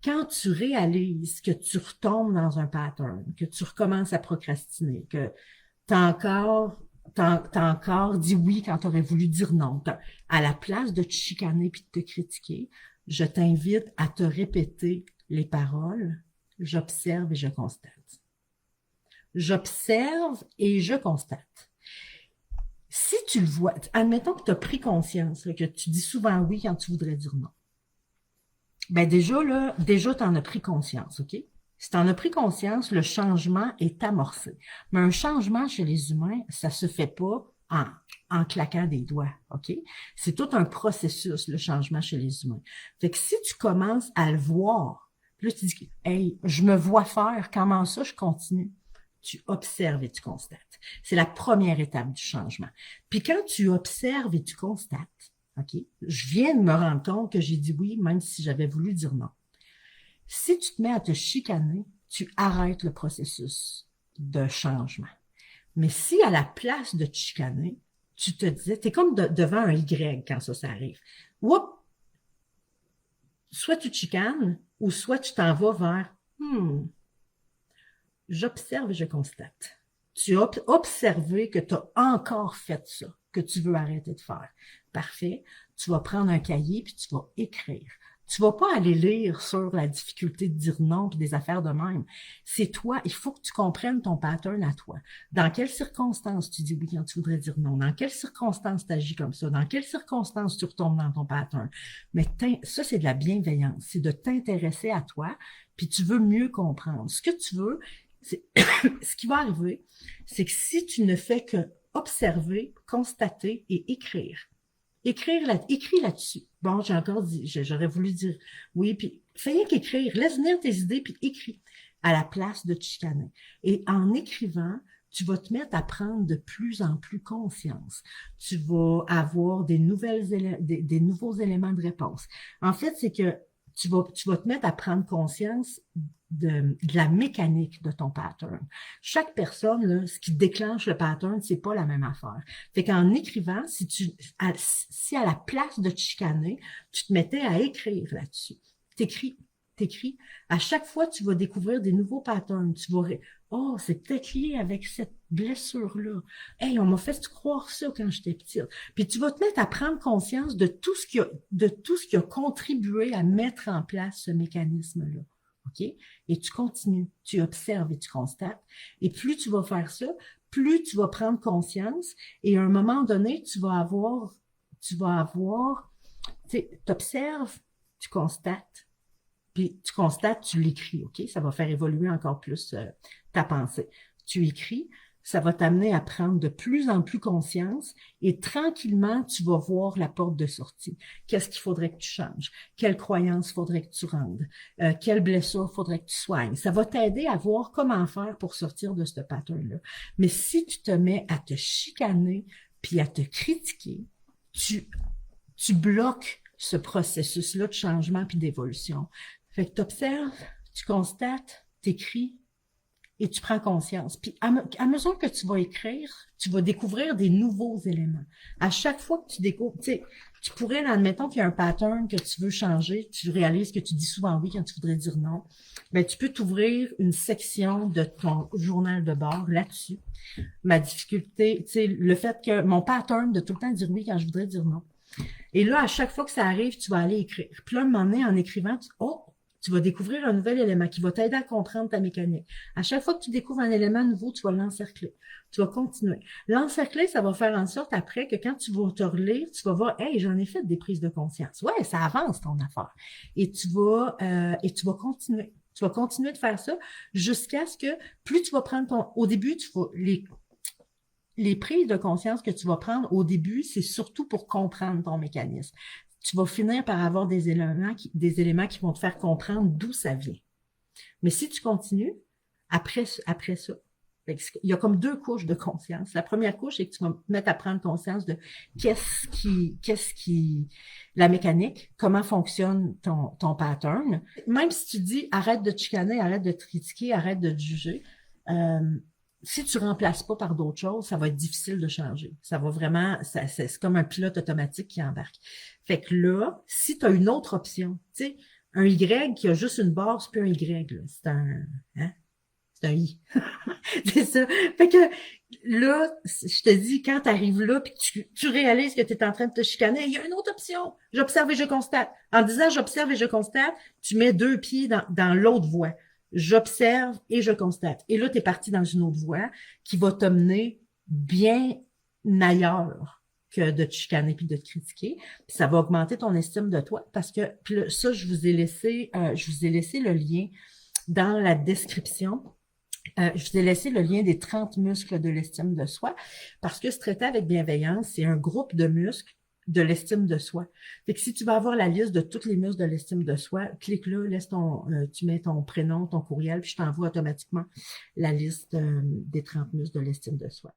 Quand tu réalises que tu retombes dans un pattern, que tu recommences à procrastiner, que t'as encore dit oui quand tu aurais voulu dire non, à la place de te chicaner puis de te critiquer, je t'invite à te répéter les paroles. J'observe et je constate. J'observe et je constate. Si tu le vois, admettons que tu as pris conscience, là, que tu dis souvent oui quand tu voudrais dire non. Ben déjà, tu en as pris conscience, OK? Si tu en as pris conscience, le changement est amorcé. Mais un changement chez les humains, ça se fait pas en claquant des doigts, OK? C'est tout un processus, le changement chez les humains. Fait que si tu commences à le voir, puis là, tu dis, hey, je me vois faire, comment ça, je continue? Tu observes et tu constates. C'est la première étape du changement. Puis quand tu observes et tu constates, OK, je viens de me rendre compte que j'ai dit oui, même si j'avais voulu dire non. Si tu te mets à te chicaner, tu arrêtes le processus de changement. Mais si à la place de te chicaner, tu te disais, t'es comme devant un Y quand ça arrive. Oups, soit tu te chicanes, ou soit tu t'en vas vers, j'observe et je constate. Tu as observé que tu as encore fait ça, que tu veux arrêter de faire. Parfait. Tu vas prendre un cahier puis tu vas écrire. Tu vas pas aller lire sur la difficulté de dire non puis des affaires de même. C'est toi, il faut que tu comprennes ton pattern à toi. Dans quelles circonstances tu dis oui quand tu voudrais dire non? Dans quelles circonstances tu agis comme ça? Dans quelles circonstances tu retombes dans ton pattern? Mais ça, c'est de la bienveillance. C'est de t'intéresser à toi puis tu veux mieux comprendre. Ce que tu veux, ce qui va arriver, c'est que si tu ne fais que observer, constater et écrire, écris là-dessus. Bon, j'ai encore dit, j'aurais voulu dire oui, puis fais rien qu'écrire, laisse venir tes idées, puis écris à la place de te chicaner. Et en écrivant, tu vas te mettre à prendre de plus en plus conscience. Tu vas avoir des nouveaux éléments de réponse. En fait, c'est que tu vas te mettre à prendre conscience de la mécanique de ton pattern. Chaque personne, là, ce qui déclenche le pattern, c'est pas la même affaire. Fait qu'en écrivant, si à la place de te chicaner, tu te mettais à écrire là-dessus, t'écris. À chaque fois, tu vas découvrir des nouveaux patterns. Oh, c'est peut-être lié avec cette blessure-là. Hey, on m'a fait croire ça quand j'étais petite. Puis tu vas te mettre à prendre conscience de tout ce qui a contribué à mettre en place ce mécanisme-là. OK? Et tu continues, tu observes et tu constates. Et plus tu vas faire ça, plus tu vas prendre conscience. Et à un moment donné, tu observes, tu constates, puis tu constates, tu l'écris, OK? Ça va faire évoluer encore plus ta pensée. Tu écris, ça va t'amener à prendre de plus en plus conscience et tranquillement, tu vas voir la porte de sortie. Qu'est-ce qu'il faudrait que tu changes? Quelle croyance faudrait que tu rendes? Quelle blessure faudrait que tu soignes? Ça va t'aider à voir comment faire pour sortir de ce pattern-là. Mais si tu te mets à te chicaner puis à te critiquer, tu bloques ce processus-là de changement puis d'évolution. Fait que tu observes, tu constates, tu écris et tu prends conscience. Puis à mesure que tu vas écrire, tu vas découvrir des nouveaux éléments. À chaque fois que tu découvres, tu pourrais, admettons qu'il y a un pattern que tu veux changer, tu réalises que tu dis souvent oui quand tu voudrais dire non, ben tu peux t'ouvrir une section de ton journal de bord là-dessus. Ma difficulté, le fait que mon pattern de tout le temps dire oui quand je voudrais dire non. Et là, à chaque fois que ça arrive, tu vas aller écrire. Puis là, un moment donné, en écrivant, tu vas découvrir un nouvel élément qui va t'aider à comprendre ta mécanique. À chaque fois que tu découvres un élément nouveau, tu vas l'encercler. Tu vas continuer. L'encercler, ça va faire en sorte après que quand tu vas te relire, tu vas voir, hey, j'en ai fait des prises de conscience. Ouais, ça avance ton affaire. Et tu vas continuer. Tu vas continuer de faire ça jusqu'à ce que plus tu vas prendre au début, les prises de conscience que tu vas prendre au début, c'est surtout pour comprendre ton mécanisme. Tu vas finir par avoir des éléments qui vont te faire comprendre d'où ça vient. Mais si tu continues, après ça, il y a comme deux couches de conscience. La première couche, c'est que tu vas te mettre à prendre conscience de la mécanique, comment fonctionne ton pattern. Même si tu dis, arrête de te chicaner, arrête de te critiquer, arrête de te juger, si tu remplaces pas par d'autres choses, ça va être difficile de changer. Ça va vraiment, c'est comme un pilote automatique qui embarque. Fait que là, si tu as une autre option, tu sais, Un Y qui a juste une barre, c'est plus un Y, là. Hein? C'est un I. C'est ça. Fait que là, je te dis, quand tu arrives là puis que tu réalises que tu es en train de te chicaner, il y a une autre option. J'observe et je constate. En disant j'observe et je constate, tu mets deux pieds dans l'autre voie. J'observe et je constate. Et là, tu es parti dans une autre voie qui va te mener bien ailleurs que de te chicaner puis de te critiquer. Puis ça va augmenter ton estime de toi parce que puis là, ça, je vous ai laissé le lien dans la description. Je vous ai laissé le lien des 30 muscles de l'estime de soi parce que se traiter avec bienveillance, c'est un groupe de muscles de l'estime de soi. Fait que si tu vas avoir la liste de tous les muscles de l'estime de soi, clique là, tu mets ton prénom, ton courriel, puis je t'envoie automatiquement la liste des 30 muscles de l'estime de soi.